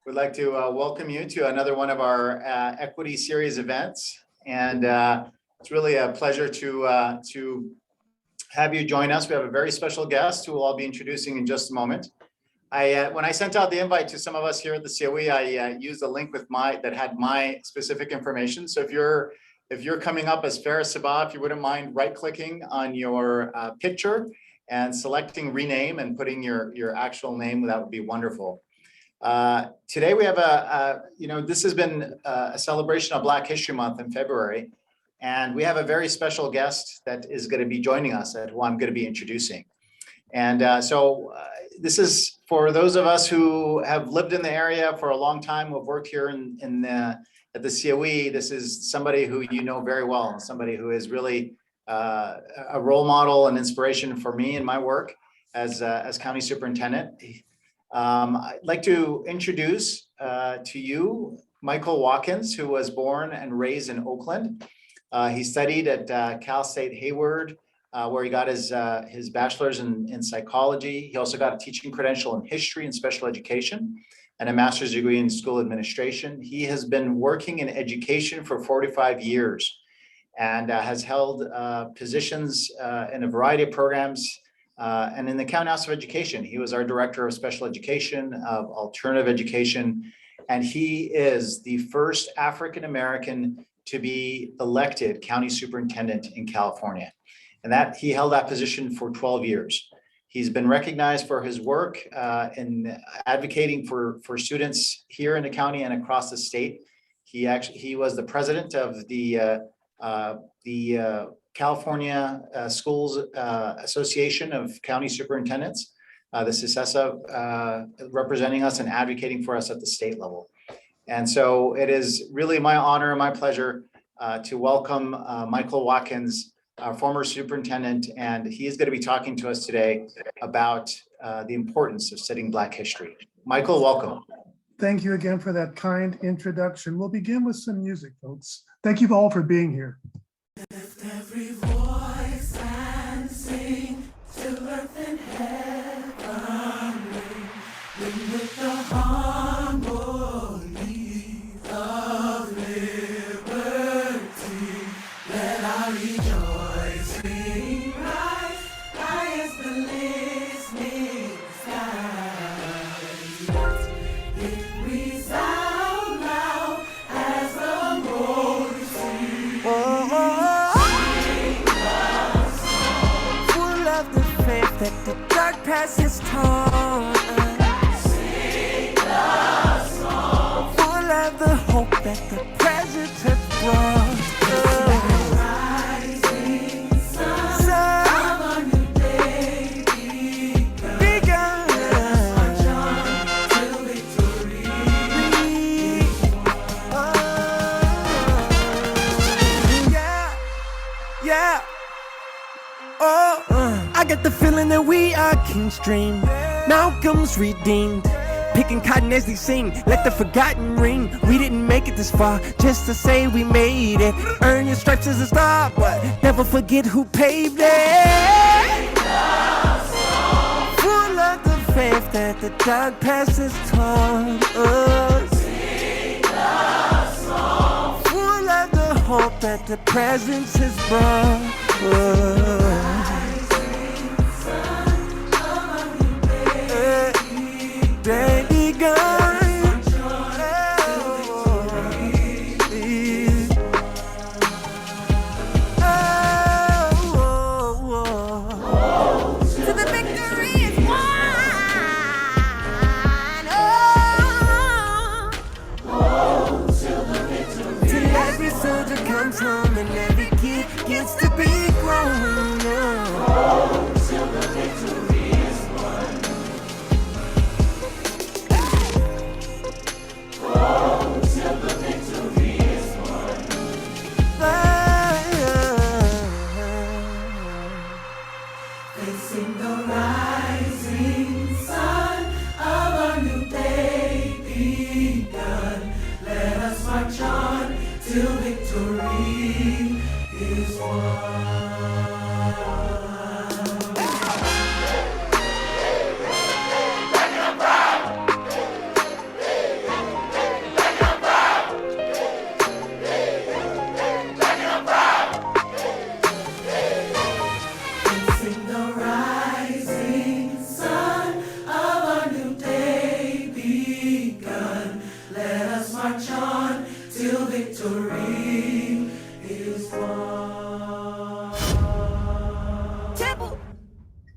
We'd like to welcome you to another one of our Equity Series events. And it's really a pleasure to have you join us. We have a very special guest who we'll all be introducing in just a moment. When I sent out the invite to some of us here at the COE, I used a link that had my specific information. So if you're coming up as Faris Sabah, if you wouldn't mind right-clicking on your picture and selecting rename and putting your actual name, that would be wonderful. Today we have this has been a celebration of Black History Month in February, and we have a very special guest that is going to be joining us who I'm going to be introducing. And this is for those of us who have lived in the area for a long time, who have worked here at the COE. This is somebody who you know very well, somebody who is really a role model and inspiration for me in my work as county superintendent. I'd like to introduce to you Michael Watkins, who was born and raised in Oakland. He studied at Cal State Hayward, where he got his bachelor's in psychology. He also got a teaching credential in history and special education and a master's degree in school administration. He has been working in education for 45 years and has held positions in a variety of programs. And in the County Office of Education, he was our Director of Special Education, of Alternative Education, and he is the first African-American to be elected County Superintendent in California. And that he held that position for 12 years. He's been recognized for his work in advocating for students here in the county and across the state. He was the president of the California Schools Association of County Superintendents, the CISESA, representing us and advocating for us at the state level. And so it is really my honor and my pleasure to welcome Michael Watkins, our former superintendent, and he is going to be talking to us today about the importance of studying Black history. Michael, welcome. Thank you again for that kind introduction. We'll begin with some music, folks. Thank you all for being here. Lift every voice and sing till earth and heaven ring with the harmony of liberty. Let our rejoicing rise high as the listening skies. It resound loud as the roaring sea. That the dark past is torn. Sing the song. Full of the hope that the present has brought. Rising sun of a new day begun. March on till victory is won. Yeah. I get the feeling that we are King's dream. Malcolm's redeemed. Picking cotton as they sing. Let the forgotten ring. We didn't make it this far just to say we made it. Earn your stripes as a star, but never forget who paved it. Full of the faith that the dark past has taught us. Sing the song. Full of the hope that the presence has brought us. Day begun. To the victory is won. Till the victory. Till every soldier comes home and every kid gets to be grown. Till the victory is won. Till the victory is won. Facing the rising sun of a new day begun. Let us march on till victory is won.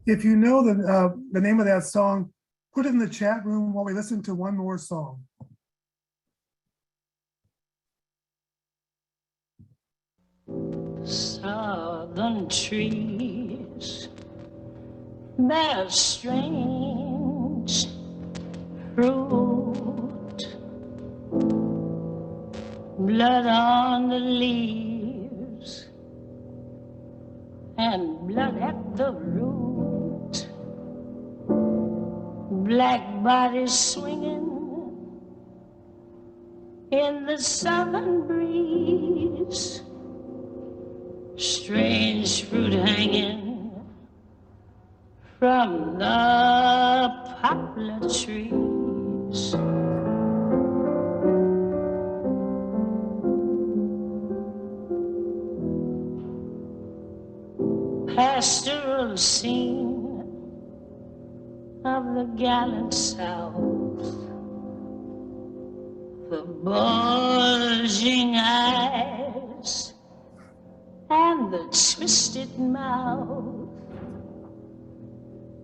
If you know the name of that song, put it in the chat room while we listen to one more song. Southern trees bear strange fruit, blood on the leaves and blood at the root, black bodies swinging in the southern breeze, strange fruit hanging from the poplar trees. Pastoral scene of the gallant South, the bulging eyes and the twisted mouth,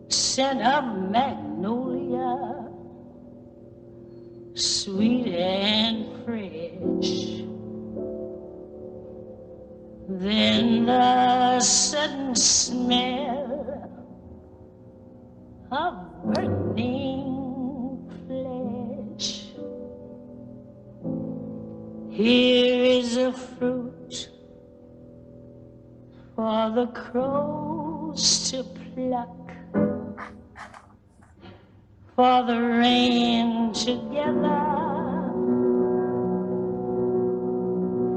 scent of magnolia, sweet and fresh. Then the sudden smell of burning flesh. Here is a fruit for the crows to pluck, for the rain to gather,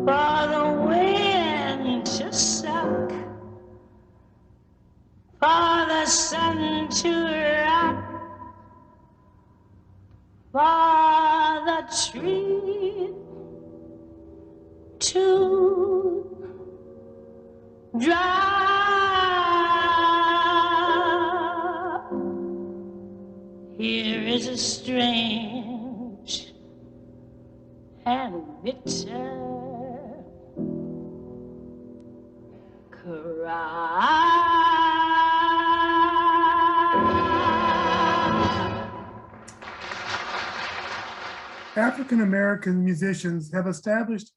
for the wind to suck, for the sun to rock, for the tree to drop. Here is a strange and bitter African American musicians have established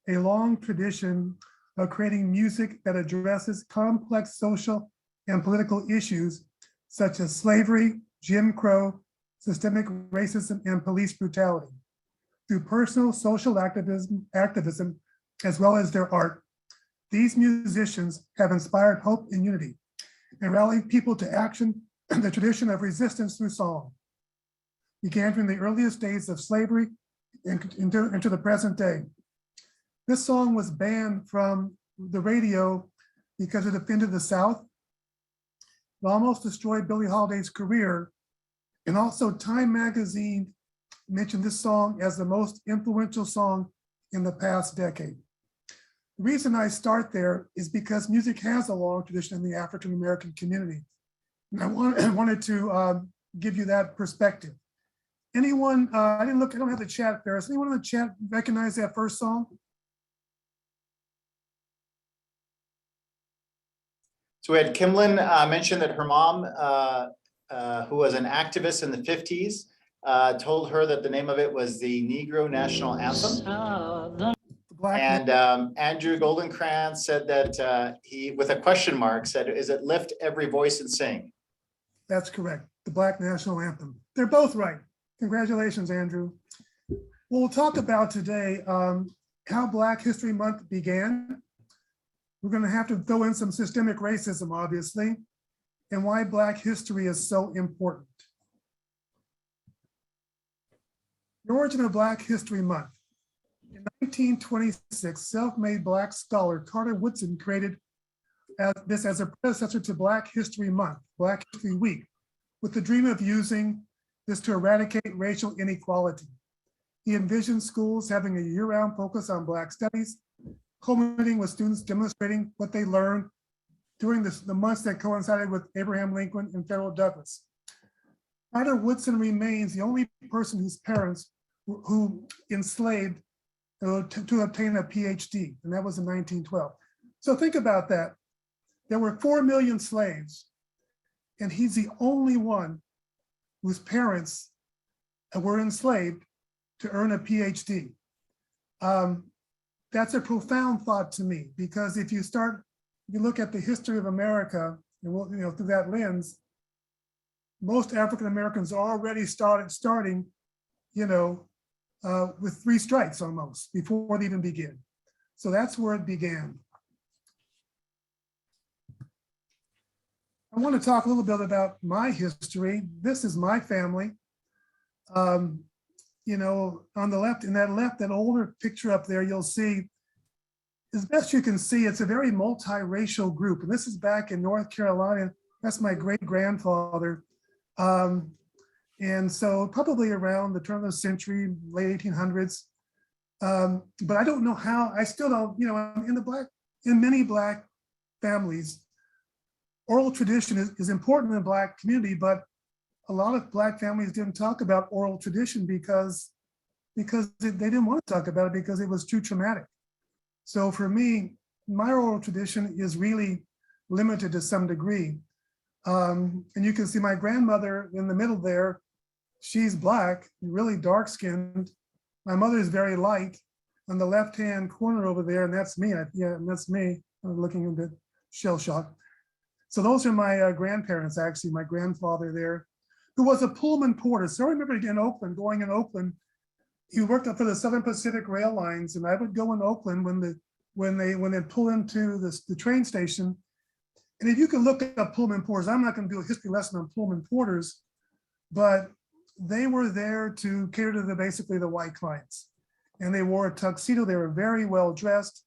a long tradition of creating music that addresses complex social and political issues such as slavery, Jim Crow, systemic racism, and police brutality. Through personal social activism, as well as their art, these musicians have inspired hope and unity and rallied people to action. The tradition of resistance through song began from the earliest days of slavery into the present day. This song was banned from the radio because it offended the South. It almost destroyed Billie Holiday's career. And also Time magazine mentioned this song as the most influential song in the past decade. The reason I start there is because music has a long tradition in the African American community. And I wanted to give you that perspective. Anyone, I don't have the chat, Ferris. Anyone in the chat recognize that first song? So we had Kimlin mention that her mom, who was an activist in the 50s, told her that the name of it was the Negro National Anthem. And Andrew Goldenkrantz said that he, with a question mark, said, is it lift every voice and sing? That's correct, the Black National Anthem. They're both right. Congratulations, Andrew. We'll talk about today how Black History Month began. We're going to have to throw in some systemic racism, obviously, and why Black history is so important. The origin of Black History Month. In 1926, self-made Black scholar Carter Woodson created this as a predecessor to Black History Month, Black History Week, with the dream of using this to eradicate racial inequality. He envisioned schools having a year-round focus on Black studies, culminating with students demonstrating what they learned during the months that coincided with Abraham Lincoln and Federal Douglass. Carter Woodson remains the only person whose parents who enslaved to obtain a PhD, and that was in 1912. So think about that. There were 4 million slaves And he's the only one whose parents were enslaved to earn a PhD. That's a profound thought to me, because if you look at the history of America, and through that lens, most African Americans are already starting, with 3 strikes almost before they even begin. So that's where it began. I want to talk a little bit about my history. This is my family. On the left, that older picture up there, you'll see, as best you can see, it's a very multiracial group. And this is back in North Carolina. That's my great-grandfather. And so probably around the turn of the century, late 1800s. But I don't know how, I still don't, in many Black families, oral tradition is important in the Black community, but a lot of Black families didn't talk about oral tradition because they didn't want to talk about it because it was too traumatic. So for me, my oral tradition is really limited to some degree. And you can see my grandmother in the middle there. She's Black, really dark skinned. My mother is very light. On the left-hand corner over there, and that's me. That's me. I'm looking a bit shell-shocked. So those are my grandparents, actually, my grandfather there, who was a Pullman porter. So I remember going in Oakland, he worked up for the Southern Pacific Rail Lines, and I would go in Oakland when they pull into the train station. And if you can look up Pullman porters, I'm not going to do a history lesson on Pullman porters, but they were there to cater to basically the white clients. And they wore a tuxedo. They were very well dressed.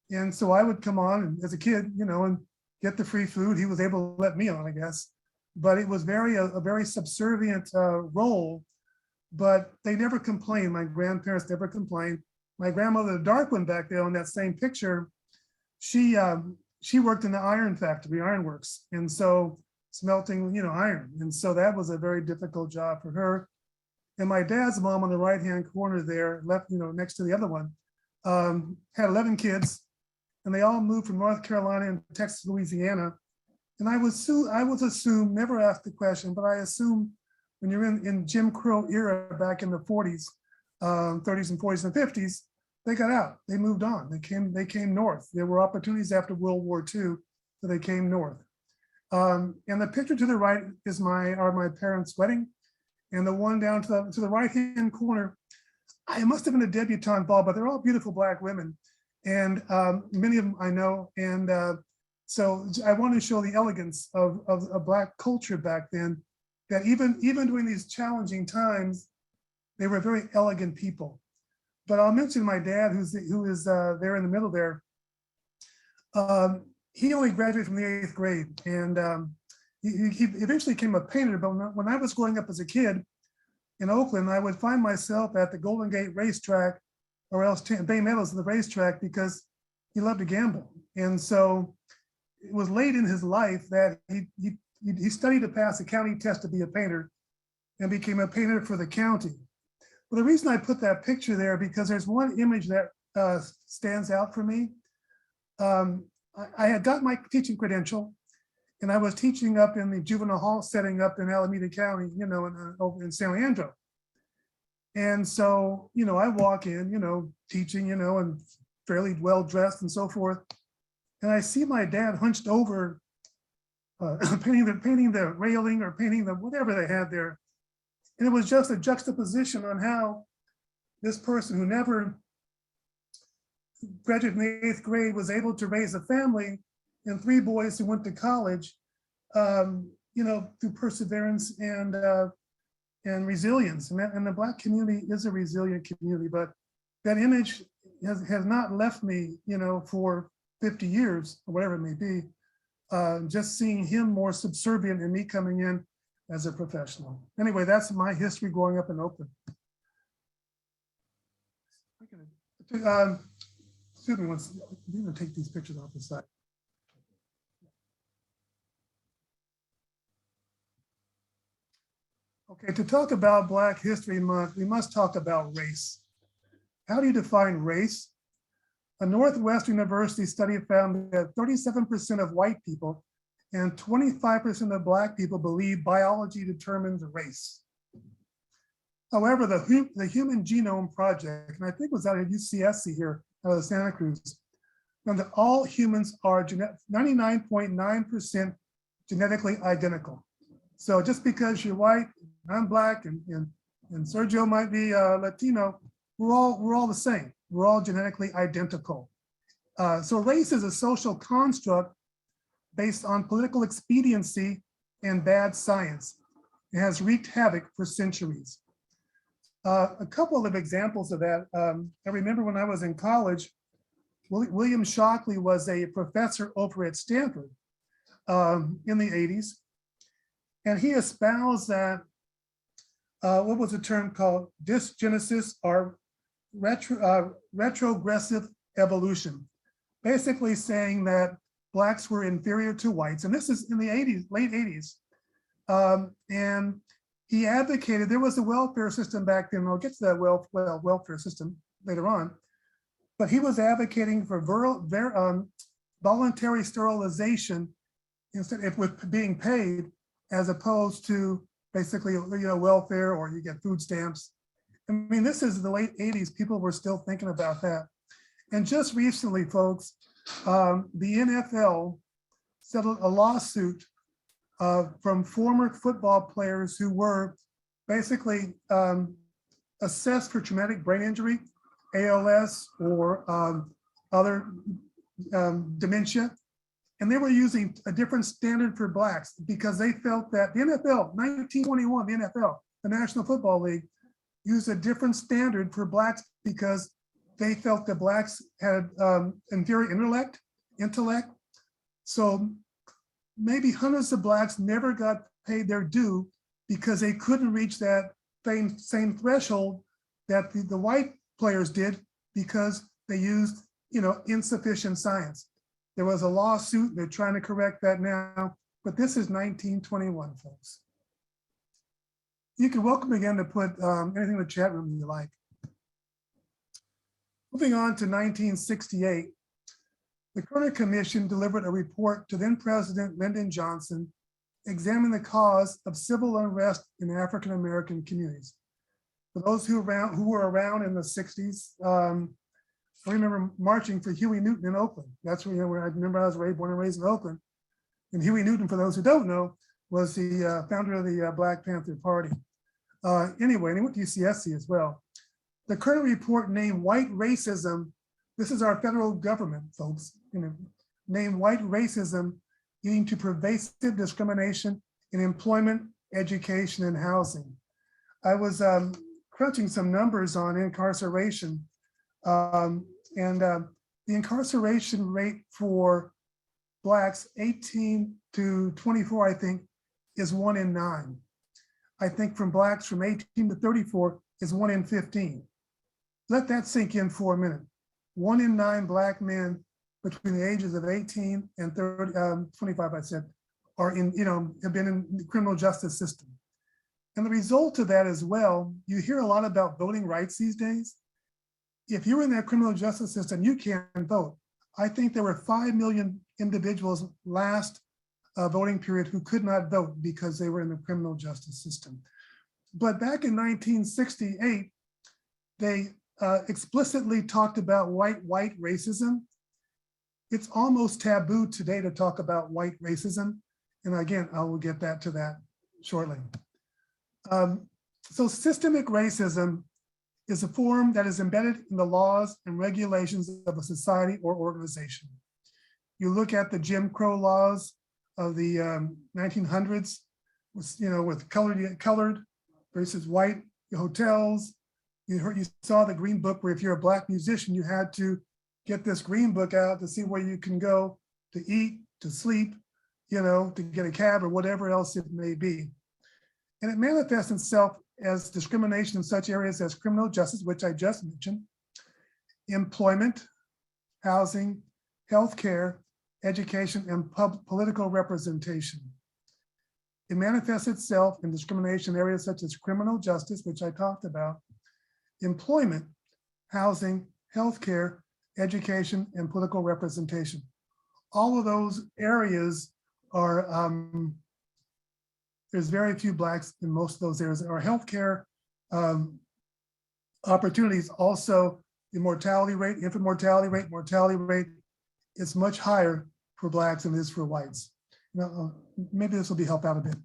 And so I would come on as a kid, and get the free food. He was able to let me on, I guess. But it was a very subservient role. But they never complained. My grandparents never complained. My grandmother, the dark one back there on that same picture, she worked in the iron factory, ironworks, and so smelting, iron. And so that was a very difficult job for her. And my dad's mom on the right-hand corner there, left, next to the other one, had 11 kids, and they all moved from North Carolina and Texas, Louisiana. And I was assumed, never asked the question, but I assume when you're in Jim Crow era back in the 40s, 30s and 40s and 50s, they got out, they moved on, they came north. There were opportunities after World War II, so they came north. And the picture to the right is my parents' wedding. And the one down to the right-hand corner, I must have been a debutante ball, but they're all beautiful Black women. And many of them I know. And so I want to show the elegance of Black culture back then, that even during these challenging times, they were very elegant people. But I'll mention my dad, who is there in the middle there. He only graduated from the 8th grade, and he eventually became a painter. But when I was growing up as a kid in Oakland, I would find myself at the Golden Gate racetrack, or else Bay Meadows at the racetrack, because he loved to gamble. And so it was late in his life that he studied to pass a county test to be a painter, and became a painter for the county. Well, the reason I put that picture there, because there's one image that stands out for me. I had got my teaching credential, and I was teaching up in the juvenile hall setting up in Alameda County, in San Leandro. And so, I walk in, teaching, and fairly well dressed and so forth. And I see my dad hunched over, painting the railing or painting the whatever they had there. And it was just a juxtaposition on how this person who never graduated in the 8th grade was able to raise a family and 3 boys who went to college, through perseverance and resilience. And the Black community is a resilient community, but that image has not left me, for 50 years or whatever it may be. Just seeing him more subservient and me coming in as a professional. Anyway, that's my history growing up in Oakland. Excuse me, I'm going to take these pictures off the side. Okay, to talk about Black History Month, we must talk about race. How do you define race? A Northwestern University study found that 37% of white people and 25% of Black people believe biology determines race. However, the Human Genome Project, and I think it was out of UCSC here, out of Santa Cruz, found that all humans are 99.9% genetically identical. So just because you're white, I'm Black, and Sergio might be Latino, we're all the same. We're all genetically identical. So race is a social construct based on political expediency and bad science. It has wreaked havoc for centuries. A couple of examples of that. I remember when I was in college, William Shockley was a professor over at Stanford in the 80s. And he espoused that, what was the term called? Dysgenesis or retrogressive evolution. Basically saying that Blacks were inferior to whites. And this is in the 80s, late 80s. And he advocated, there was a welfare system back then. I'll get to that welfare system later on. But he was advocating for voluntary sterilization instead of with being paid, as opposed to basically, welfare, or you get food stamps. I mean, this is the late 80s. People were still thinking about that. And just recently, folks, the NFL settled a lawsuit from former football players who were basically assessed for traumatic brain injury, ALS, or other dementia. And they were using a different standard for Blacks because they felt that the NFL, 1921, the NFL, the National Football League, used a different standard for Blacks because they felt that Blacks had inferior intellect. So maybe hundreds of Blacks never got paid their due because they couldn't reach that same threshold that the white players did because they used, insufficient science. There was a lawsuit. They're trying to correct that now, but this is 1921, folks. You can welcome again to put anything in the chat room you like. Moving on to 1968, the Kerner Commission delivered a report to then President Lyndon Johnson, examining the cause of civil unrest in African-American communities. For those who were around in the 60s, I remember marching for Huey Newton in Oakland. That's where, I remember I was born and raised in Oakland. And Huey Newton, for those who don't know, was the founder of the Black Panther Party. Anyway, and he went to UCSC as well. The Kerner report named white racism, this is our federal government, folks, named white racism leading to pervasive discrimination in employment, education, and housing. I was crunching some numbers on incarceration, and the incarceration rate for Blacks 18 to 24, I think, is 1 in 9. I think from Blacks from 18 to 34 is 1 in 15. Let that sink in for a minute. 1 in 9 Black men between the ages of 18 and 25, I said, are have been in the criminal justice system. And the result of that as well, you hear a lot about voting rights these days. If you're in that criminal justice system, you can't vote. I think there were 5 million individuals last voting period who could not vote because they were in the criminal justice system. But back in 1968, they explicitly talked about white racism. It's almost taboo today to talk about white racism. And again, I will get to that shortly. So systemic racism is a form that is embedded in the laws and regulations of a society or organization. You look at the Jim Crow laws of the 1900s, with colored versus white hotels. You saw the Green Book, where if you're a Black musician, you had to get this Green Book out to see where you can go to eat, to sleep, to get a cab or whatever else it may be. And it manifests itself as discrimination in such areas as criminal justice, which I just mentioned, employment, housing, healthcare, education, and political representation. It manifests itself in discrimination in areas such as criminal justice, which I talked about, employment, housing, healthcare, education, and political representation. All of those areas are, there's very few Blacks in most of those areas. Our healthcare opportunities, also the mortality rate, infant mortality rate is much higher for Blacks than it is for whites. Now, maybe this will be help out a bit.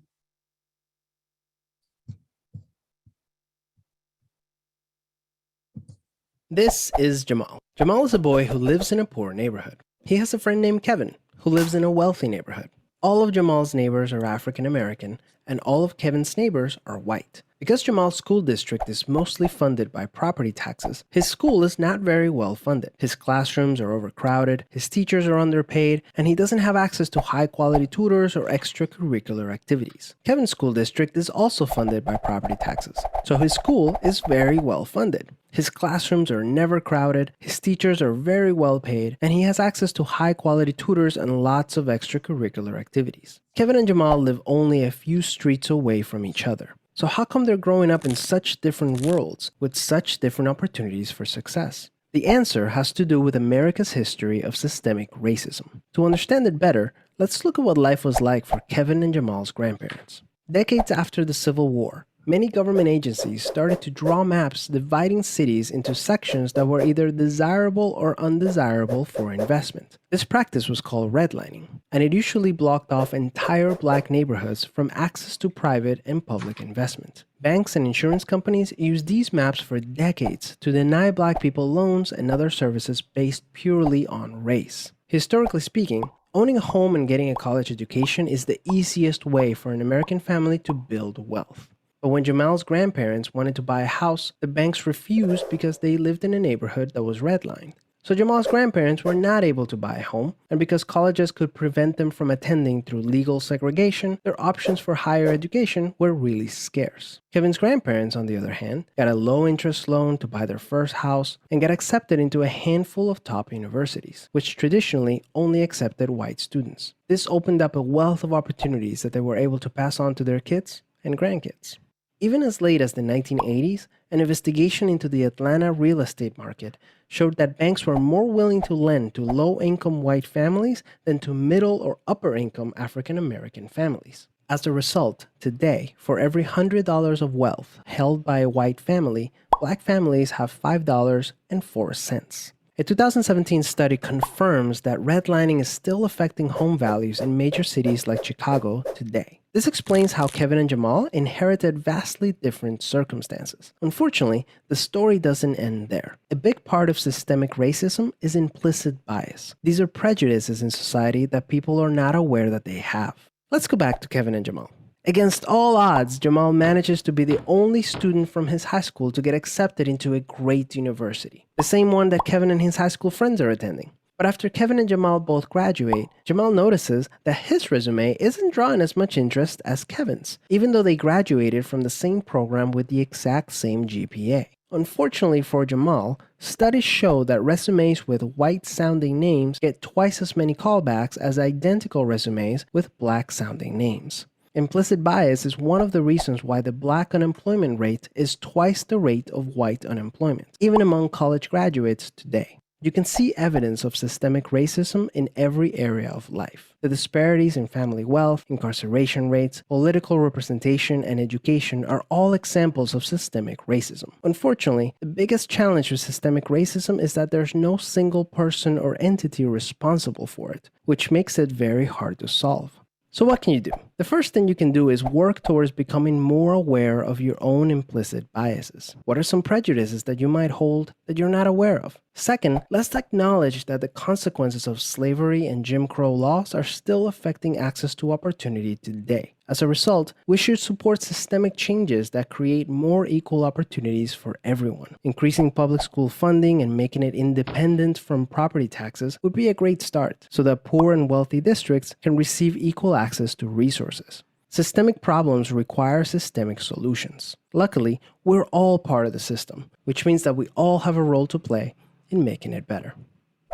This is Jamal. Jamal is a boy who lives in a poor neighborhood. He has a friend named Kevin who lives in a wealthy neighborhood. All of Jamal's neighbors are African American, and all of Kevin's neighbors are white. Because Jamal's school district is mostly funded by property taxes, his school is not very well funded. His classrooms are overcrowded, his teachers are underpaid, and he doesn't have access to high-quality tutors or extracurricular activities. Kevin's school district is also funded by property taxes, so his school is very well funded. His classrooms are never crowded, his teachers are very well paid, and he has access to high-quality tutors and lots of extracurricular activities. Kevin and Jamal live only a few streets away from each other. So how come they're growing up in such different worlds with such different opportunities for success? The answer has to do with America's history of systemic racism. To understand it better, let's look at what life was like for Kevin and Jamal's grandparents. Decades after the Civil War, many government agencies started to draw maps dividing cities into sections that were either desirable or undesirable for investment. This practice was called redlining, and it usually blocked off entire Black neighborhoods from access to private and public investment. Banks and insurance companies used these maps for decades to deny Black people loans and other services based purely on race. Historically speaking, owning a home and getting a college education is the easiest way for an American family to build wealth. But when Jamal's grandparents wanted to buy a house, the banks refused because they lived in a neighborhood that was redlined. So Jamal's grandparents were not able to buy a home, and because colleges could prevent them from attending through legal segregation, their options for higher education were really scarce. Kevin's grandparents, on the other hand, got a low-interest loan to buy their first house and got accepted into a handful of top universities, which traditionally only accepted white students. This opened up a wealth of opportunities that they were able to pass on to their kids and grandkids. Even as late as the 1980s, an investigation into the Atlanta real estate market showed that banks were more willing to lend to low-income white families than to middle or upper-income African-American families. As a result, today, for every $100 of wealth held by a white family, Black families have $5.04. A 2017 study confirms that redlining is still affecting home values in major cities like Chicago today. This explains how Kevin and Jamal inherited vastly different circumstances. Unfortunately, the story doesn't end there. A big part of systemic racism is implicit bias. These are prejudices in society that people are not aware that they have. Let's go back to Kevin and Jamal. Against all odds, Jamal manages to be the only student from his high school to get accepted into a great university, the same one that Kevin and his high school friends are attending. But after Kevin and Jamal both graduate, Jamal notices that his resume isn't drawing as much interest as Kevin's, even though they graduated from the same program with the exact same GPA. Unfortunately for Jamal, studies show that resumes with white-sounding names get twice as many callbacks as identical resumes with Black-sounding names. Implicit bias is one of the reasons why the Black unemployment rate is twice the rate of white unemployment, even among college graduates today. You can see evidence of systemic racism in every area of life. The disparities in family wealth, incarceration rates, political representation, and education are all examples of systemic racism. Unfortunately, the biggest challenge with systemic racism is that there's no single person or entity responsible for it, which makes it very hard to solve. So what can you do? The first thing you can do is work towards becoming more aware of your own implicit biases. What are some prejudices that you might hold that you're not aware of? Second, let's acknowledge that the consequences of slavery and Jim Crow laws are still affecting access to opportunity today. As a result, we should support systemic changes that create more equal opportunities for everyone. Increasing public school funding and making it independent from property taxes would be a great start, so that poor and wealthy districts can receive equal access to resources. Systemic problems require systemic solutions. Luckily, we're all part of the system, which means that we all have a role to play in making it better.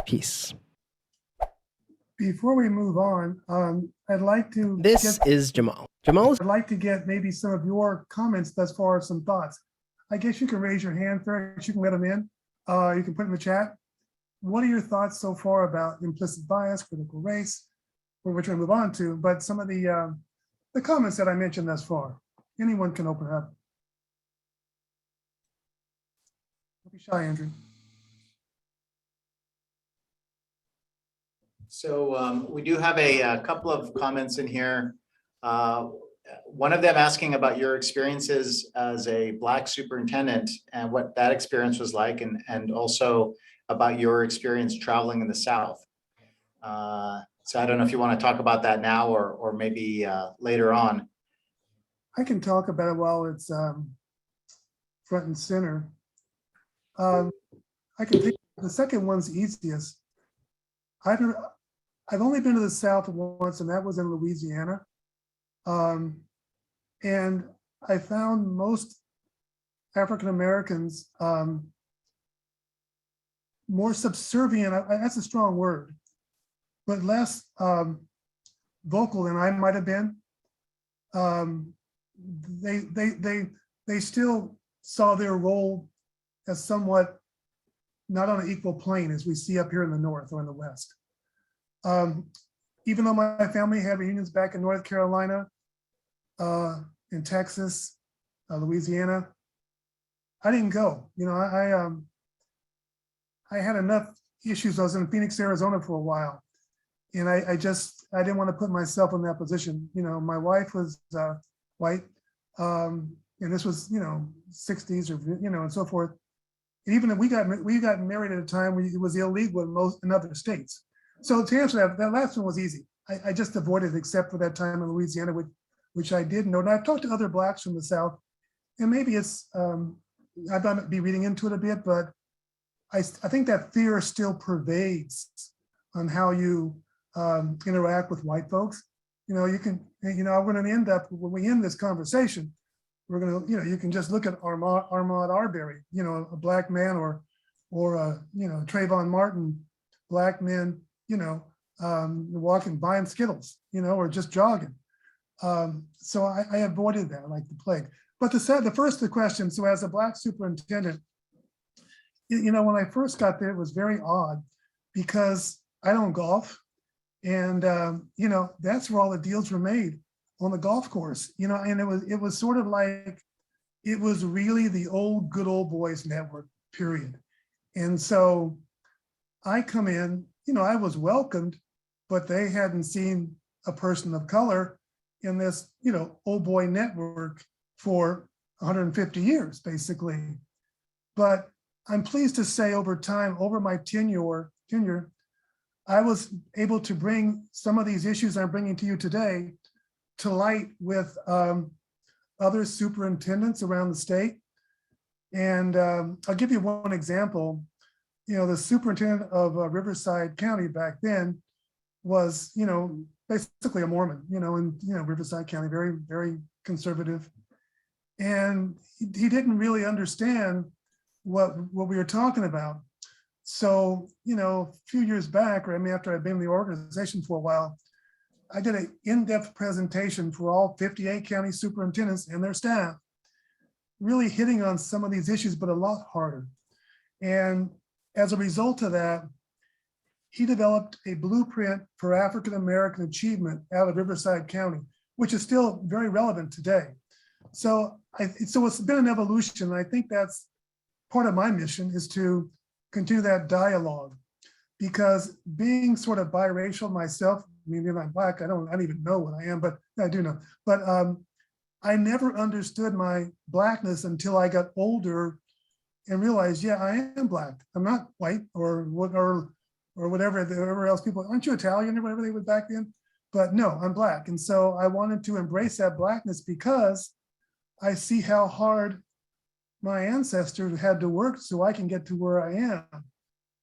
Peace. Before we move on, I'd like to This is Jamal. I'd like to get maybe some of your comments thus far, some thoughts. I guess you can raise your hand first. You can let them in. You can put in the chat. What are your thoughts so far about implicit bias, critical race, which I move on to, but some of the comments that I mentioned thus far. Anyone can open up. Don't be shy, Andrew. So we do have a couple of comments in here. One of them asking about your experiences as a Black superintendent and what that experience was like, and also about your experience traveling in the South. So I don't know if you want to talk about that now or maybe later on. I can talk about it while it's front and center. I can think the second one's easiest. I've only been to the South once, and that was in Louisiana. And I found most African Americans more subservient, that's a strong word, but less vocal than I might have been. They still saw their role as somewhat not on an equal plane as we see up here in the North or in the West. Even though my family had reunions back in North Carolina, in Texas, Louisiana, I didn't go. You know, I had enough issues. I was in Phoenix, Arizona for a while, and I didn't want to put myself in that position. You know, my wife was white, and this was 60s or and so forth. And even if we got married at a time when it was illegal in other states. So to answer that last one was easy. I just avoided it except for that time in Louisiana, which I did know. And I've talked to other Blacks from the South, and maybe it's, I might be reading into it a bit, but I think that fear still pervades on how you interact with white folks. I'm going to end up, when we end this conversation, we're going to, you can just look at Ahmaud Arbery, a Black man, or Trayvon Martin, Black men, walking, buying Skittles, or just jogging. So I avoided that like the plague. But the first question, so as a Black superintendent, when I first got there, it was very odd because I don't golf. And, that's where all the deals were made, on the golf course, and it was sort of like, it was really the good old boys network, period. And so I come in, I was welcomed, but they hadn't seen a person of color in this, old boy network for 150 years, basically. But I'm pleased to say over time, over my tenure, I was able to bring some of these issues I'm bringing to you today to light with other superintendents around the state. And I'll give you one example. The superintendent of Riverside County back then was, basically a Mormon, in Riverside County, very, very conservative. And he didn't really understand what we were talking about. So, a few years back, or after I'd been in the organization for a while, I did an in-depth presentation for all 58 county superintendents and their staff, really hitting on some of these issues, but a lot harder. And as a result of that, he developed a blueprint for African-American achievement out of Riverside County, which is still very relevant today. So it's been an evolution. And I think that's part of my mission, is to continue that dialogue, because being sort of biracial myself, if I'm Black, I don't even know what I am, but I do know. But I never understood my Blackness until I got older and realized, yeah, I am Black. I'm not white or whatever else people, aren't you Italian or whatever they were back then? But no, I'm Black. And so I wanted to embrace that Blackness because I see how hard my ancestors had to work so I can get to where I am.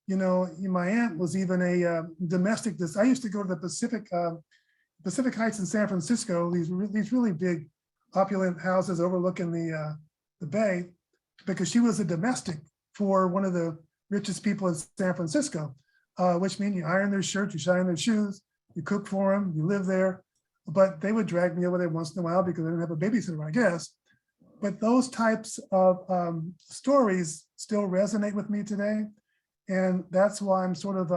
My aunt was even a domestic. I used to go to the Pacific Heights in San Francisco, these really big, opulent houses overlooking the bay, because she was a domestic for one of the richest people in San Francisco, which means you iron their shirts, you shine their shoes, you cook for them, you live there. But they would drag me over there once in a while because they didn't have a babysitter, I guess. But those types of stories still resonate with me today. And that's why I'm sort of,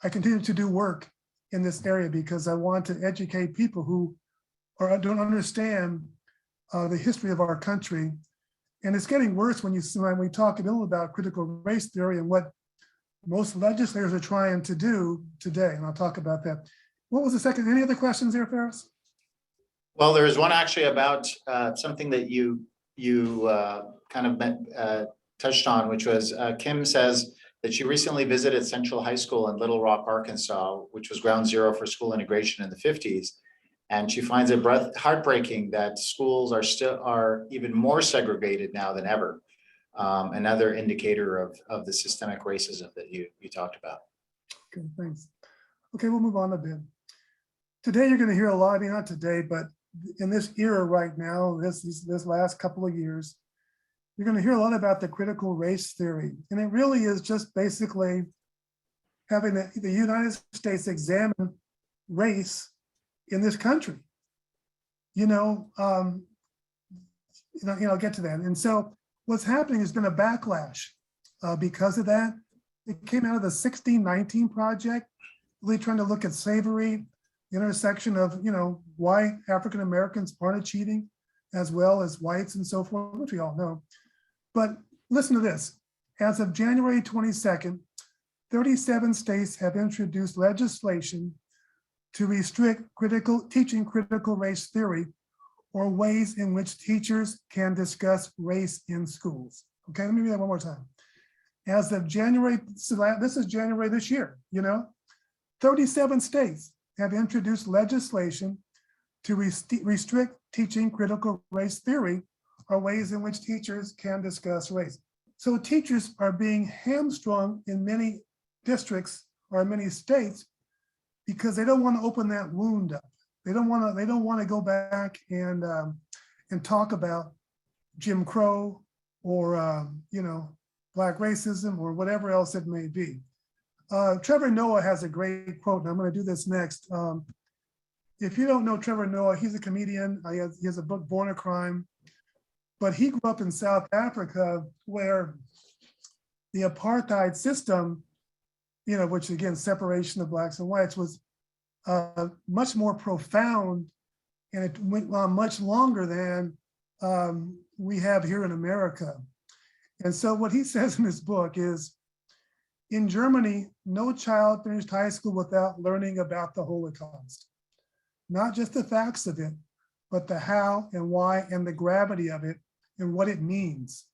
I continue to do work in this area because I want to educate people who don't understand the history of our country. And it's getting worse when we talk a little about critical race theory and what most legislators are trying to do today. And I'll talk about that. What was the second? Any other questions there, Ferris? Well, there is one actually about something that you kind of touched on, which was Kim says that she recently visited Central High School in Little Rock, Arkansas, which was ground zero for school integration in the 50s. And she finds it heartbreaking that schools are even more segregated now than ever. Another indicator of the systemic racism that you talked about. Okay, thanks. Okay, we'll move on a bit. Today, you're going to hear a lot, I mean, not today, but in this era right now, this last couple of years, you're going to hear a lot about the critical race theory. And it really is just basically having the United States examine race in this country. I'll get to that. And so what's happening has been a backlash because of that. It came out of the 1619 Project, really trying to look at slavery, the intersection of, why African Americans aren't achieving as well as whites and so forth, which we all know. But listen to this. As of January 22nd, 37 states have introduced legislation to restrict teaching critical race theory or ways in which teachers can discuss race in schools. Okay, let me read that one more time. As of January, this is January this year, 37 states have introduced legislation to restrict teaching critical race theory or ways in which teachers can discuss race. So teachers are being hamstrung in many districts or in many states because they don't want to open that wound up. They don't want to go back and talk about Jim Crow or Black racism or whatever else it may be. Trevor Noah has a great quote, and I'm going to do this next. If you don't know Trevor Noah, he's a comedian. He has a book, Born a Crime. But he grew up in South Africa where the apartheid system, which again, separation of blacks and whites, was much more profound, and it went on much longer than we have here in America. And so what he says in his book is, in Germany, no child finished high school without learning about the Holocaust. Not just the facts of it, but the how and why and the gravity of it and what it means.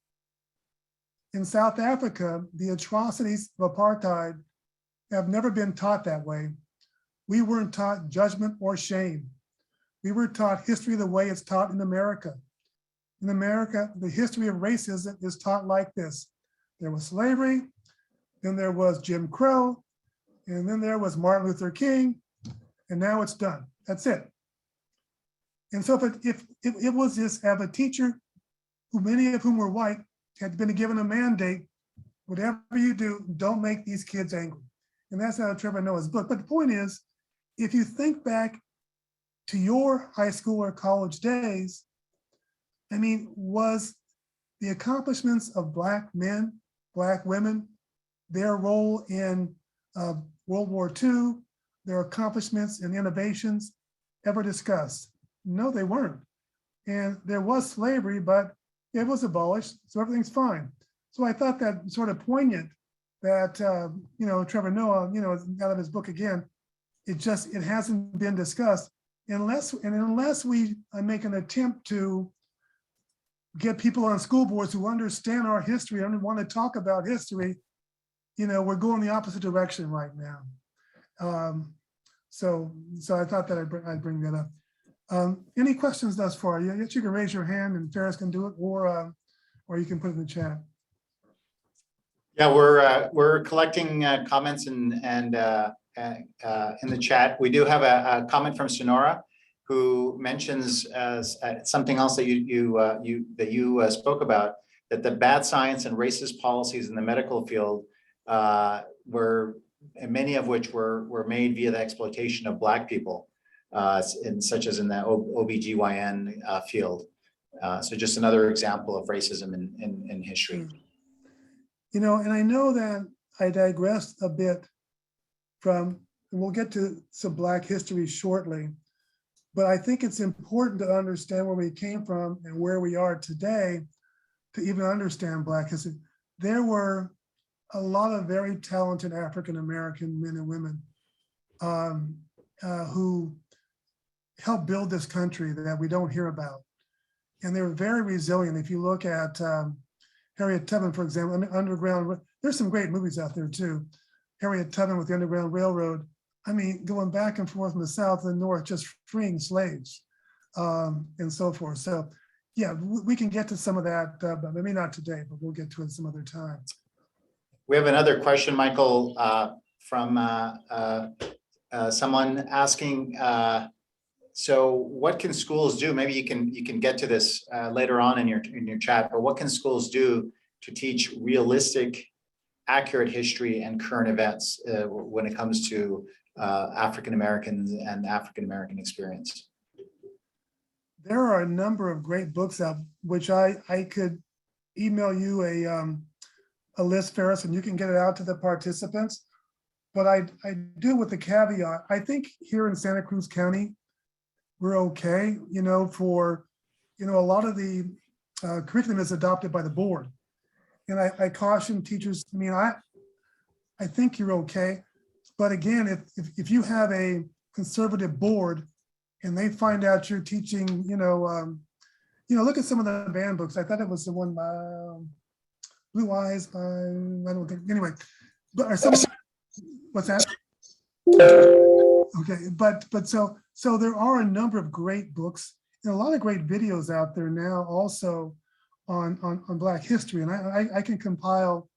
In South Africa, the atrocities of apartheid have never been taught that way. We weren't taught judgment or shame. We were taught history the way it's taught in America. In America, the history of racism is taught like this. There was slavery, then there was Jim Crow, and then there was Martin Luther King, and now it's done. That's it. And so if it was this, have a teacher, who many of whom were white, had been given a mandate, whatever you do, don't make these kids angry. And that's out of Trevor Noah's book. But the point is, if you think back to your high school or college days, was the accomplishments of Black men, Black women, their role in World War II, their accomplishments and innovations ever discussed? No, they weren't. And there was slavery, but it was abolished, so everything's fine. So I thought that sort of poignant that, Trevor Noah, out of his book again, it hasn't been discussed unless we make an attempt to get people on school boards who understand our history and want to talk about history. We're going the opposite direction right now. So I thought that I'd bring that up. Any questions thus far? You can raise your hand and Ferris can do it, or you can put it in the chat. Yeah, we're collecting comments and in the chat. We do have a comment from Sonora, who mentions something else that you spoke about, that the bad science and racist policies in the medical field were, and many of which were made via the exploitation of Black people, such as in the OBGYN field. So just another example of racism in history. And I know that I digressed a bit from and we'll get to some Black history shortly, but I think it's important to understand where we came from and where we are today to even understand Black history. There were a lot of very talented African-American men and women who helped build this country that we don't hear about. And they were very resilient. If you look at Harriet Tubman, for example, Underground, there's some great movies out there too. Harriet Tubman with the Underground Railroad. I mean, going back and forth from the South and the North, just freeing slaves and so forth. So yeah, we can get to some of that, but maybe not today, but we'll get to it some other time. We have another question, Michael, from someone asking, so what can schools do? Maybe you can get to this later on in your chat, but what can schools do to teach realistic, accurate history and current events when it comes to African Americans and African American experience? There are a number of great books out, which I could email you a list, Ferris, and you can get it out to the participants. But I do with the caveat, I think here in Santa Cruz County, we're okay, for, a lot of the curriculum is adopted by the board. And I caution teachers, I think you're okay. But again, if you have a conservative board and they find out you're teaching, look at some of the band books. I thought it was the one, Blue Eyes by, I don't think, anyway, but are some, what's that? Okay, but so there are a number of great books and a lot of great videos out there now also on Black history. And I can compile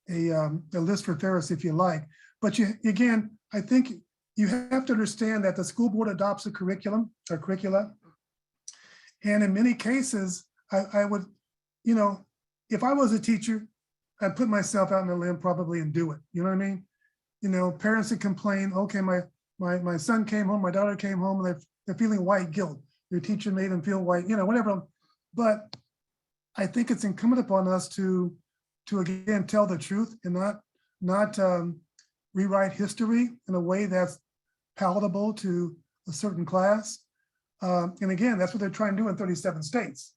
a list for Ferris if you like. But again, I think you have to understand that the school board adopts a curriculum or curricula. And in many cases, I would, if I was a teacher, I'd put myself out on a limb probably and do it. You know what I mean? Parents that complain, okay, my son came home, my daughter came home, and they're feeling white guilt. Your teacher made them feel white, whatever. But I think it's incumbent upon us to again, tell the truth and not rewrite history in a way that's palatable to a certain class. And again, that's what they're trying to do in 37 states.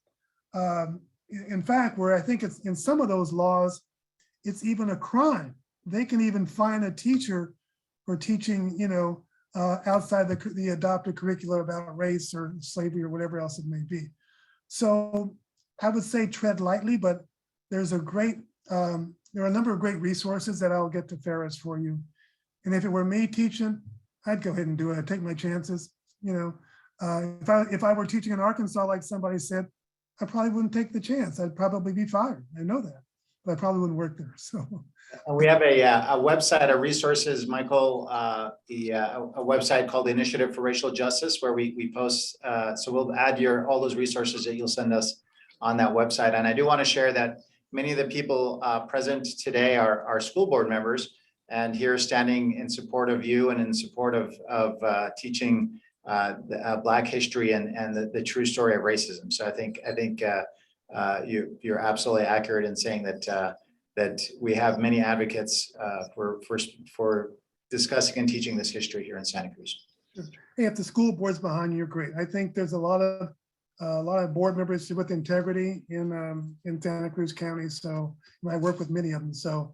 In fact, where I think it's in some of those laws, it's even a crime. They can even fine a teacher for teaching, outside the adopted curricula about race or slavery or whatever else it may be. So I would say tread lightly, but there's there are a number of great resources that I'll get to Ferris for you. And if it were me teaching, I'd go ahead and do it. I'd take my chances. If I were teaching in Arkansas, like somebody said, I probably wouldn't take the chance. I'd probably be fired. I know that, but I probably wouldn't work there. So we have a website of resources, Michael, a website called the Initiative for Racial Justice, where we post. So we'll add all those resources that you'll send us on that website. And I do want to share that many of the people present today are school board members, and here standing in support of you and in support of teaching Black history and the true story of racism. So I think you're absolutely accurate in saying that we have many advocates for discussing and teaching this history here in Santa Cruz. Hey, if the school board's behind you, you're great. I think there's a lot of board members with integrity in Santa Cruz County. So I work with many of them. So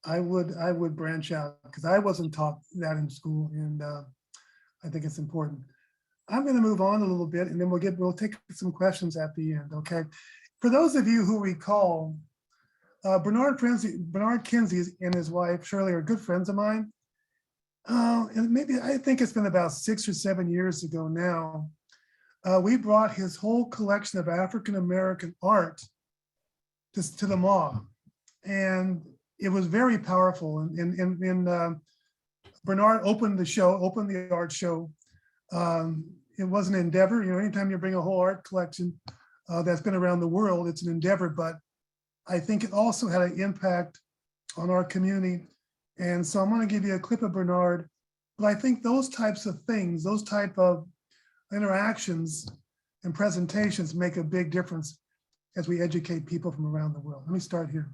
I would branch out because I wasn't taught that in school, and I think it's important. I'm going to move on a little bit, and then we'll take some questions at the end. Okay. For those of you who recall, Bernard Kinsey and his wife Shirley are good friends of mine. And maybe I think it's been about 6 or 7 years ago now. We brought his whole collection of African-American art to the mall, and it was very powerful. And Bernard opened the art show. It was an endeavor. Anytime you bring a whole art collection that's been around the world, it's an endeavor. But I think it also had an impact on our community. And so I'm going to give you a clip of Bernard. But I think those types of things, those type of interactions and presentations make a big difference as we educate people from around the world. Let me start here.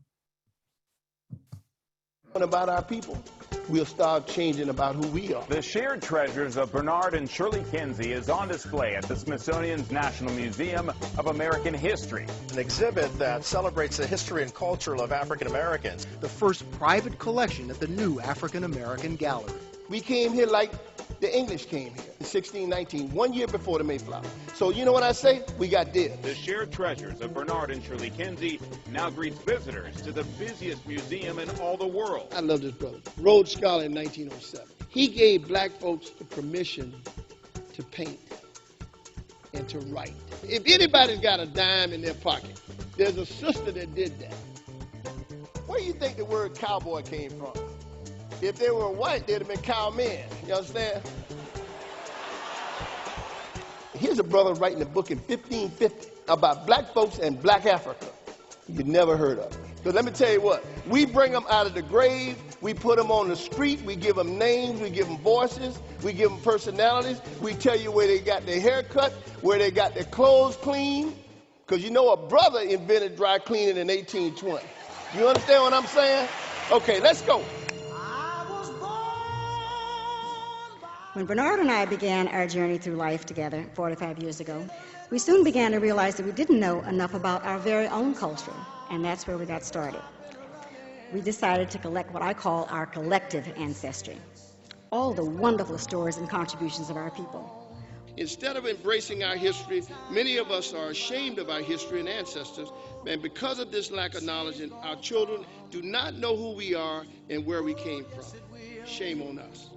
About our people. we'll start changing about who we are. The shared treasures of Bernard and Shirley Kinsey is on display at the Smithsonian's National Museum of American History. An exhibit that celebrates the history and culture of African Americans. The first private collection at the new African American Gallery. We came here like the English came here in 1619, 1 year before the Mayflower. So you know what I say? We got dibs. The shared treasures of Bernard and Shirley Kinsey now greets visitors to the busiest museum in all the world. I love this brother. Rhodes Scholar in 1907. He gave black folks the permission to paint and to write. If anybody's got a dime in their pocket, there's a sister that did that. Where do you think the word cowboy came from? If they were white, they'd have been cowmen. You understand? Here's a brother writing a book in 1550 about black folks and black Africa. You'd never heard of it. But let me tell you what, we bring them out of the grave, we put them on the street, we give them names, we give them voices, we give them personalities, we tell you where they got their hair cut, where they got their clothes cleaned, because you know a brother invented dry cleaning in 1820. You understand what I'm saying? Okay, let's go. When Bernard and I began our journey through life together 45 years ago, we soon began to realize that we didn't know enough about our very own culture, and that's where we got started. We decided to collect what I call our collective ancestry, all the wonderful stories and contributions of our people. Instead of embracing our history, many of us are ashamed of our history and ancestors, and because of this lack of knowledge, our children do not know who we are and where we came from. Shame on us.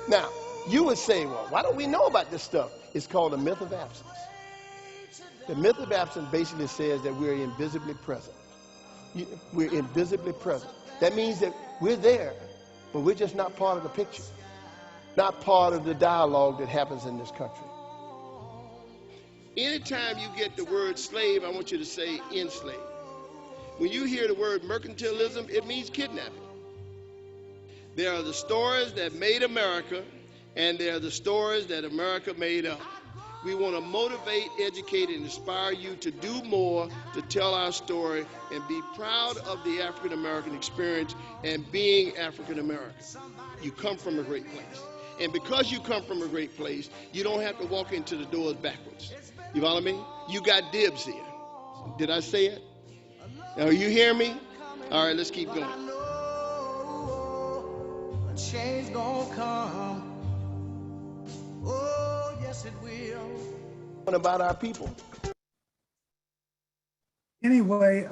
Now, you would say, well, why don't we know about this stuff? It's called the myth of absence. The myth of absence basically says that we're invisibly present. We're invisibly present. That means that we're there, but we're just not part of the picture, not part of the dialogue that happens in this country. Anytime you get the word slave, I want you to say enslaved. When you hear the word mercantilism, it means kidnapping. There are the stories that made America, and there are the stories that America made up. We want to motivate, educate, and inspire you to do more, to tell our story, and be proud of the African American experience and being African American. You come from a great place. And because you come from a great place, you don't have to walk into the doors backwards. You follow me? You got dibs here. Did I say it? Now, you hear me? All right, let's keep going. Change gonna come. Oh, yes, it will. What about our people? Anyway,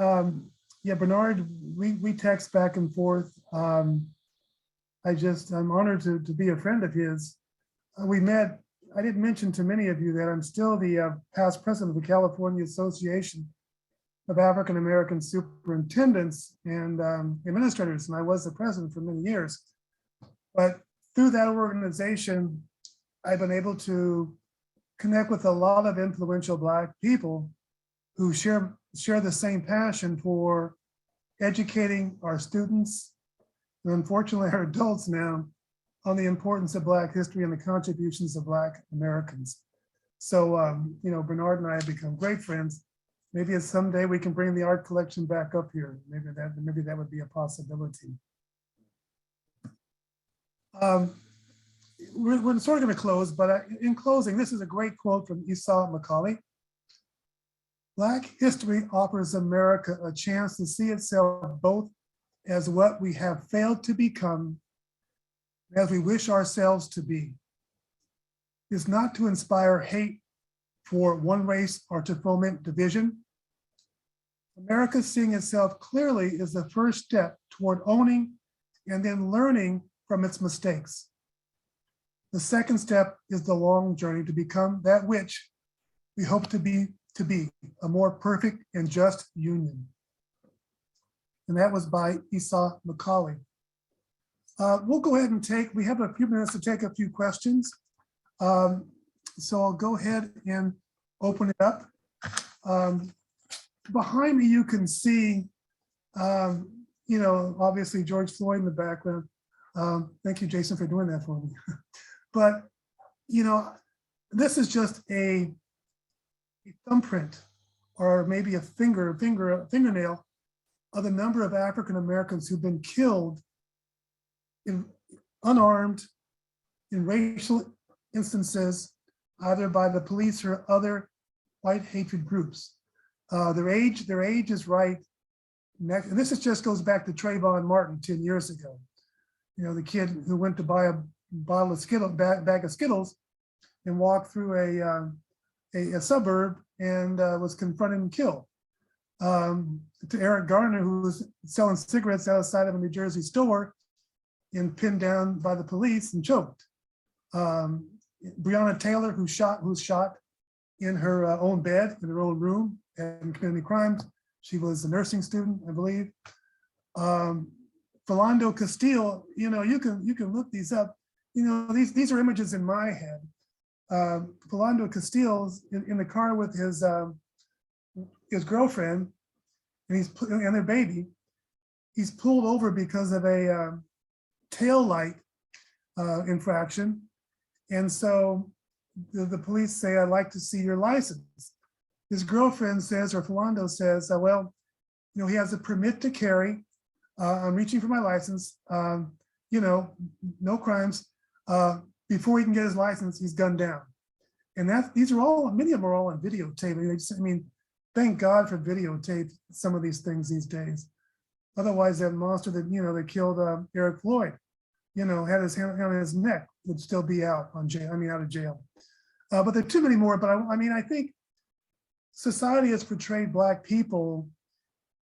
yeah, Bernard, we text back and forth. I'm honored to be a friend of his. We met, I didn't mention to many of you that I'm still the past president of the California Association of African American Superintendents and Administrators, and I was the president for many years. But through that organization, I've been able to connect with a lot of influential Black people who share the same passion for educating our students, and unfortunately our adults now, on the importance of Black history and the contributions of Black Americans. So, you know, Bernard and I have become great friends. Maybe someday we can bring the art collection back up here. Maybe that would be a possibility. We're sort of going to close, but in closing, this is a great quote from Esau Macaulay. Black history offers America a chance to see itself both as what we have failed to become, as we wish ourselves to be. It's not to inspire hate for one race or to foment division. America seeing itself clearly is the first step toward owning and then learning from its mistakes. The second step is the long journey to become that which we hope to be a more perfect and just union. And that was by Esau Macaulay. We'll go ahead and we have a few minutes to take a few questions. So I'll go ahead and open it up. Behind me, you can see, you know, obviously George Floyd in the background. Thank you, Jason, for doing that for me. But, you know, this is just a thumbprint or maybe a fingernail of the number of African Americans who've been killed in unarmed in racial instances, either by the police or other white hatred groups. Their age is right next, and this just goes back to Trayvon Martin 10 years ago. You know, the kid who went to buy a bottle of Skittles, bag of Skittles, and walked through a suburb and was confronted and killed. To Eric Garner, who was selling cigarettes outside of a New Jersey store and pinned down by the police and choked. Breonna Taylor, who's shot in her own bed, in her own room, and committed crimes. She was a nursing student, I believe. Philando Castile, you know, you can look these up. You know, these are images in my head. Philando Castile's in the car with his girlfriend and their baby. He's pulled over because of a tail light infraction. And so the police say, "I'd like to see your license." His girlfriend says, or Philando says, "Well, you know, he has a permit to carry. I'm reaching for my license. You know, no crimes." Before he can get his license, he's gunned down. And these are all, many of them are all on videotape. I mean, thank God for videotape, some of these things these days. Otherwise, that monster that, you know, that killed Eric Floyd, you know, had his hand on his neck, would still be out of jail. But there are too many more. But I mean, I think society has portrayed Black people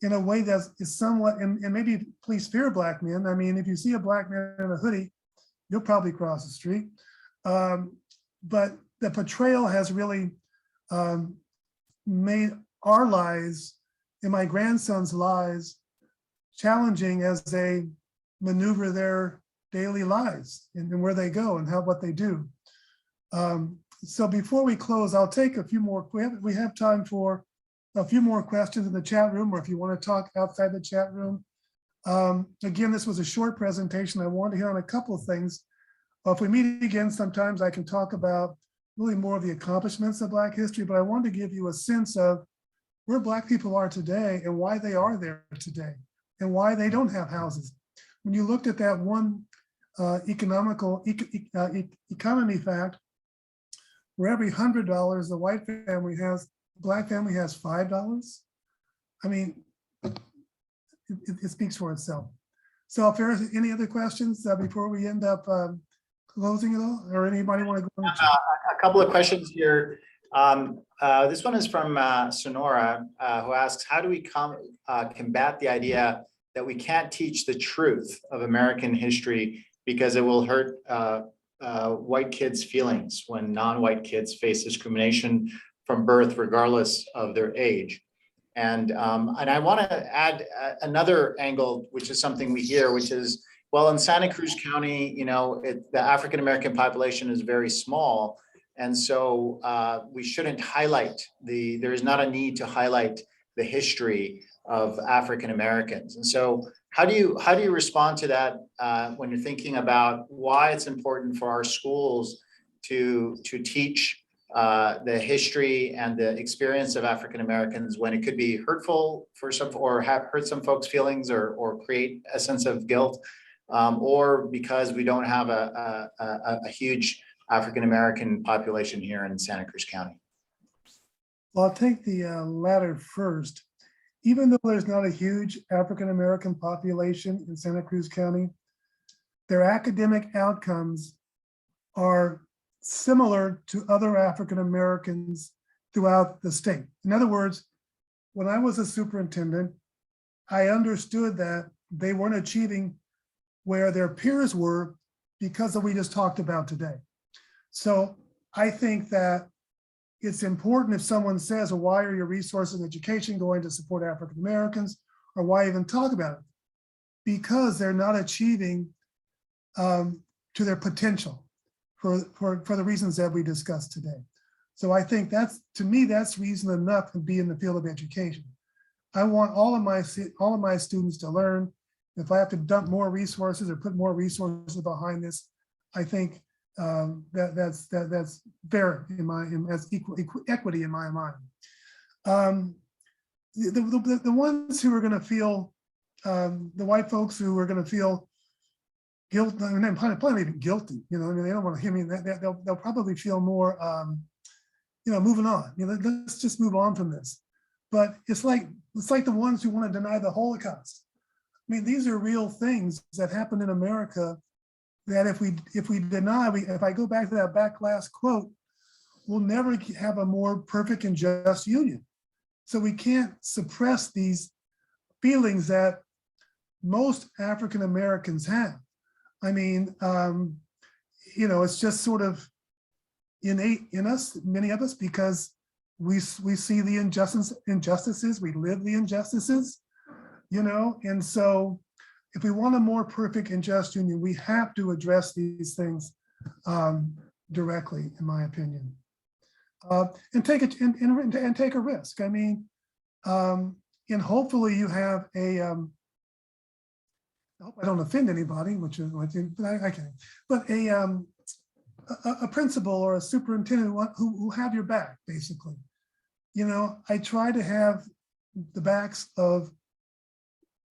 in a way that is somewhat, and maybe police fear Black men. I mean, if you see a Black man in a hoodie, you'll probably cross the street. But the portrayal has really made our lives and my grandson's lives challenging as they maneuver their daily lives and where they go and what they do. So before we close, I'll take a few more. We have time for a few more questions in the chat room, or if you want to talk outside the chat room. Again, this was a short presentation. I wanted to hit on a couple of things. If we meet again, sometimes I can talk about really more of the accomplishments of Black history, but I wanted to give you a sense of where Black people are today and why they are there today and why they don't have houses. When you looked at that one economy fact, where every $100 the white family has, Black family has $5. I mean, it speaks for itself. So if there's any other questions before we end up closing it all, or anybody want to go? A couple of questions here. This one is from Sonora, who asks, how do we combat the idea that we can't teach the truth of American history because it will hurt white kids' feelings when non-white kids face discrimination from birth, regardless of their age? And I want to add another angle, which is something we hear, which is, well, in Santa Cruz County, you know, the African-American population is very small. And so we shouldn't highlight there is not a need to highlight the history of African-Americans. And so how do you respond to that when you're thinking about why it's important for our schools to teach the history and the experience of African-Americans when it could be hurtful for some, or hurt some folks' feelings, or create a sense of guilt, or because we don't have a huge African-American population here in Santa Cruz County? Well, I'll take the latter first. Even though there's not a huge African-American population in Santa Cruz County, their academic outcomes are similar to other African-Americans throughout the state. In other words, when I was a superintendent, I understood that they weren't achieving where their peers were because of what we just talked about today. So I think that it's important if someone says, well, why are your resources in education going to support African-Americans, or why even talk about it? Because they're not achieving to their potential for the reasons that we discussed today. So I think to me, that's reason enough to be in the field of education. I want all of my students to learn. If I have to dump more resources or put more resources behind this, I think that's fair as equity in my mind. the ones who are going to feel, the white folks who are going to feel guilt, I mean, probably even guilty, you know, I mean, they don't want to hear me, they'll probably feel more, you know, moving on, you know, let's just move on from this. But it's like the ones who want to deny the Holocaust. I mean, these are real things that happened in America that if we deny, if I go back to that back last quote, we'll never have a more perfect and just union. So we can't suppress these feelings that most African Americans have. I mean, you know, it's just sort of innate in us, many of us, because we see the injustices, we live the injustices, you know, and so if we want a more perfect and just union, we have to address these things directly, in my opinion, and take it and take a risk. I mean, and hopefully you have a. I hope I don't offend anybody, which is but I can't. But a principal or a superintendent who have your back, basically. You know, I try to have the backs of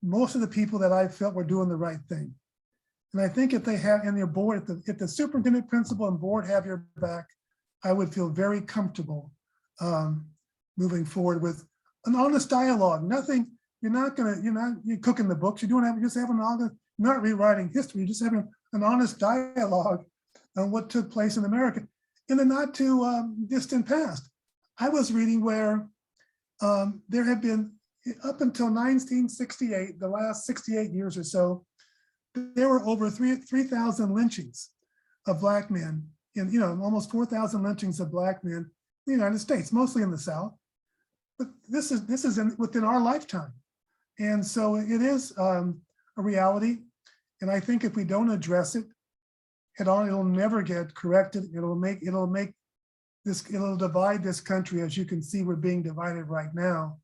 most of the people that I felt were doing the right thing. And I think if they have in their board, if the superintendent, principal, and board have your back, I would feel very comfortable moving forward with an honest dialogue. Nothing, you're cooking the books, you're just having not rewriting history, you're just having an honest dialogue on what took place in America in the not too distant past. I was reading where there have been, up until 1968, the last 68 years or so, there were over 3,000 lynchings of Black men, and almost 4,000 lynchings of Black men in the United States, mostly in the South. But this is within our lifetime, and so it is a reality. And I think if we don't address it, it'll never get corrected. It'll divide this country, as you can see, we're being divided right now.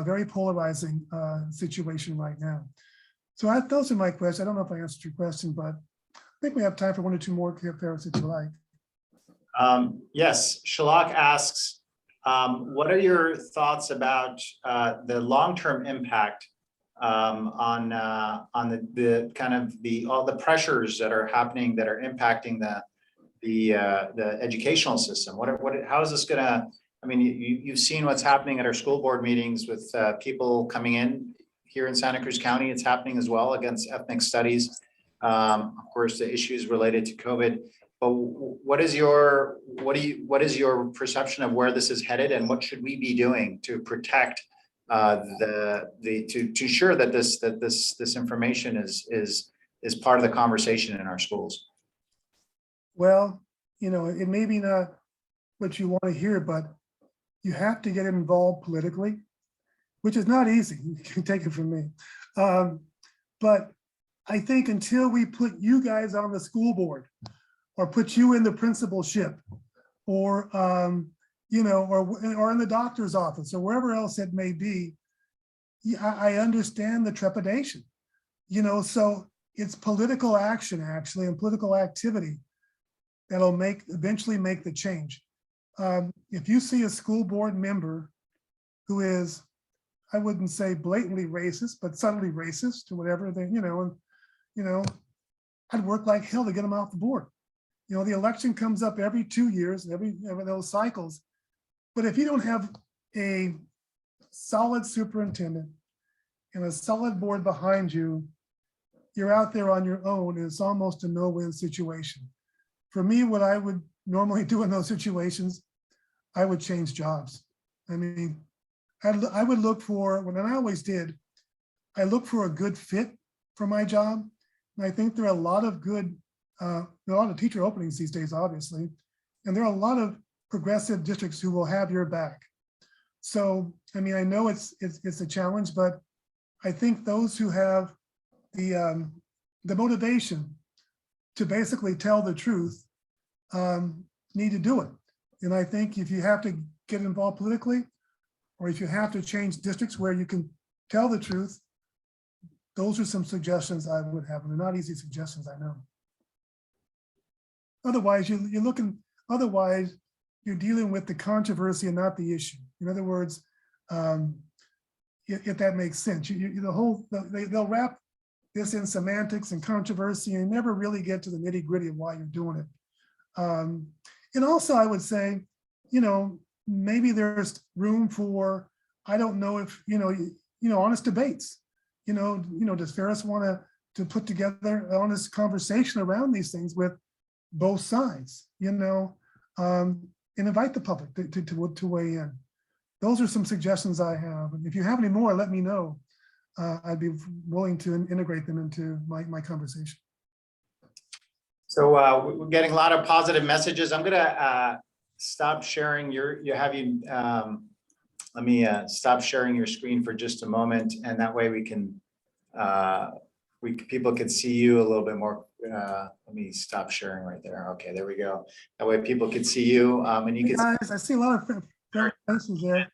Very polarizing situation right now. So those are my questions. I don't know if I answered your question, but I think we have time for one or two more if you like. Yes, Shalak asks, what are your thoughts about the long-term impact on the kind of all the pressures that are happening that are impacting the educational system? How is this gonna? I mean, you've seen what's happening at our school board meetings with people coming in here in Santa Cruz County. It's happening as well against ethnic studies. Of course, the issues related to COVID. But what is your perception of where this is headed, and what should we be doing to protect to ensure that this information is part of the conversation in our schools? Well, it may be not what you want to hear, but you have to get involved politically, which is not easy. You can take it from me. But I think until we put you guys on the school board, or put you in the principalship, or or in the doctor's office, or wherever else it may be, I understand the trepidation. So it's political action, actually, and political activity that'll eventually make the change. If you see a school board member who is, I wouldn't say blatantly racist, but subtly racist or whatever, then, I'd work like hell to get them off the board. The election comes up every 2 years, every those cycles. But if you don't have a solid superintendent and a solid board behind you, you're out there on your own, and it's almost a no-win situation. For me, what I would normally do in those situations, I would change jobs. I mean, I would look for, and I always did, I look for a good fit for my job. And I think there are a lot of good, there are a lot of teacher openings these days, obviously, and there are a lot of progressive districts who will have your back. So, I mean, I know it's a challenge, but I think those who have the motivation to basically tell the truth need to do it. And I think if you have to get involved politically, or if you have to change districts where you can tell the truth, those are some suggestions I would have. And they're not easy suggestions, I know. Otherwise, you're dealing with the controversy and not the issue. In other words, if that makes sense. They'll wrap this in semantics and controversy and never really get to the nitty gritty of why you're doing it. And also I would say, maybe there's room for, I don't know if, honest debates. Does Ferris want to put together an honest conversation around these things with both sides, and invite the public to weigh in. Those are some suggestions I have. And if you have any more, let me know. I'd be willing to integrate them into my conversation. So we're getting a lot of positive messages. I'm gonna stop sharing let me stop sharing your screen for just a moment, and that way we can people can see you a little bit more. Let me stop sharing right there. Okay, there we go. That way people can see you, and you Hey can. guys, I see a lot of faces there.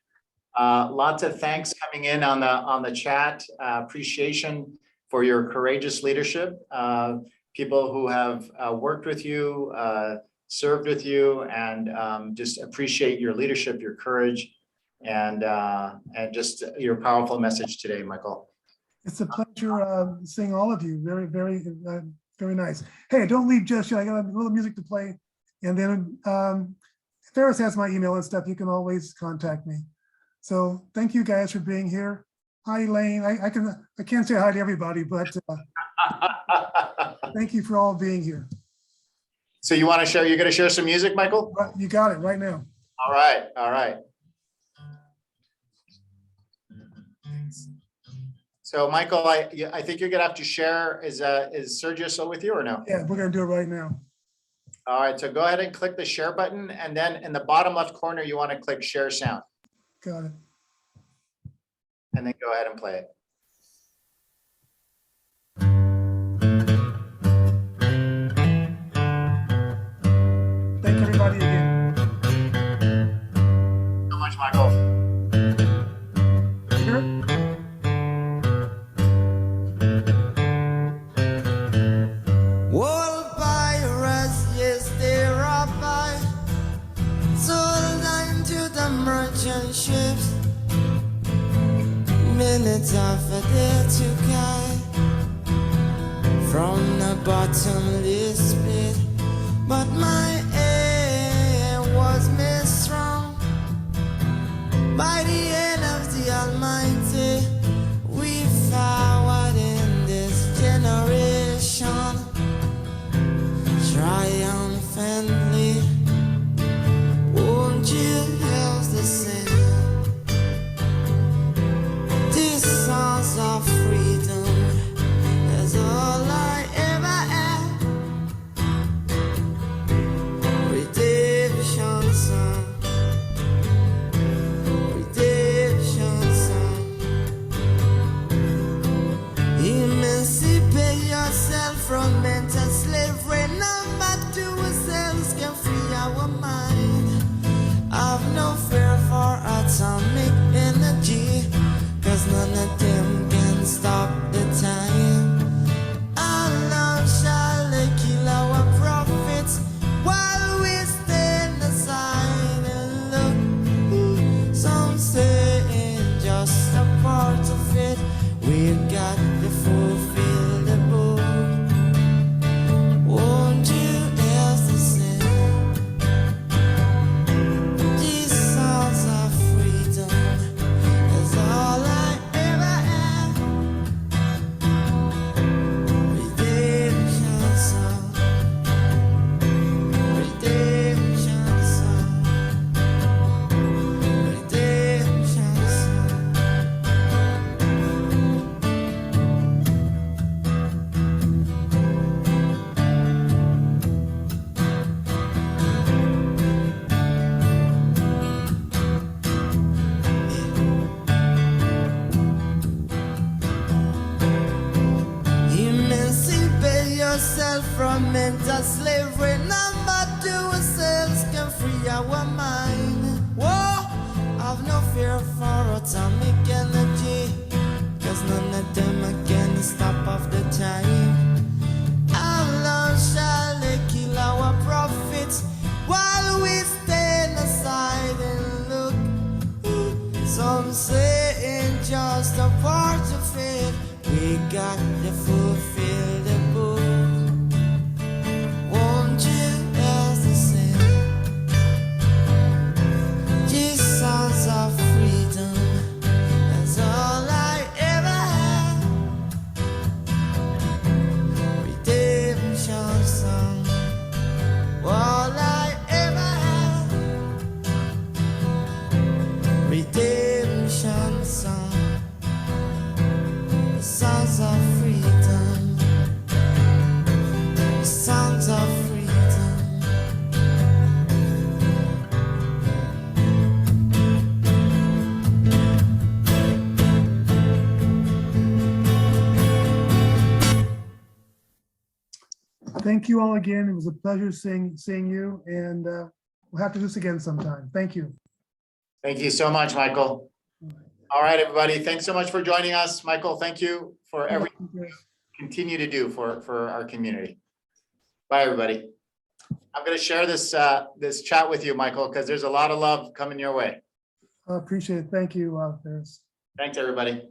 Lots of thanks coming in on the chat. Appreciation for your courageous leadership. People who have worked with you, served with you, and just appreciate your leadership, your courage, and just your powerful message today, Michael. It's a pleasure seeing all of you. Very, very, very nice. Hey, don't leave just yet. I got a little music to play, and then Ferris has my email and stuff. You can always contact me. So thank you guys for being here. Hi, Elaine. I can't say hi to everybody, but thank you for all being here. So you want to share? You're going to share some music, Michael? You got it right now. All right. All right. So Michael, I think you're going to have to share. Is Sergio still with you or no? Yeah, we're going to do it right now. All right. So go ahead and click the share button, and then in the bottom left corner, you want to click share sound. Got it. And then go ahead and play it. Thank everybody again. So much, Michael. Here. Wall pirates, yes, they robbed by, sold into the merchant ships. Minutes of a day to guide from the bottomless pit, but my aim was made strong by the hand of the Almighty. We forward in this generation triumphantly. Won't you help the sin? These songs of freedom is all I ever had. Redemption song, redemption song. Emancipate yourself from mental slavery. Number two ourselves can free our mind. I've no fear for atomic energy, 'cause none of them can stop the time. How long shall they kill our prophets while we stand aside and look? Some say it's just a part of it. We've got to fulfill the book. Won't you else the same? These songs of freedom is all I ever had. Redemption song, redemption song, redemption song. Emancipate yourself from mental slavery. Number two ourselves can free our mind. Whoa, I've no fear for atomic energy, 'cause none of them can stop off the time. How long shall they kill our prophets while we stand aside and look? Some say enjoy was the part of it we got to fulfill the book. Won't you ask the same? These sounds of freedom, that's all I ever had. Redemption song, all I ever had. Redemption song, the sounds of freedom, the sounds of freedom. Thank you all again. It was a pleasure seeing you, and we'll have to do this again sometime. Thank you. Thank you so much, Michael. All right, everybody. Thanks so much for joining us. Michael, thank you for everything you continue to do for our community. Bye, everybody. I'm going to share this this chat with you, Michael, because there's a lot of love coming your way. I appreciate it. Thank you, Ferris. Thanks, everybody.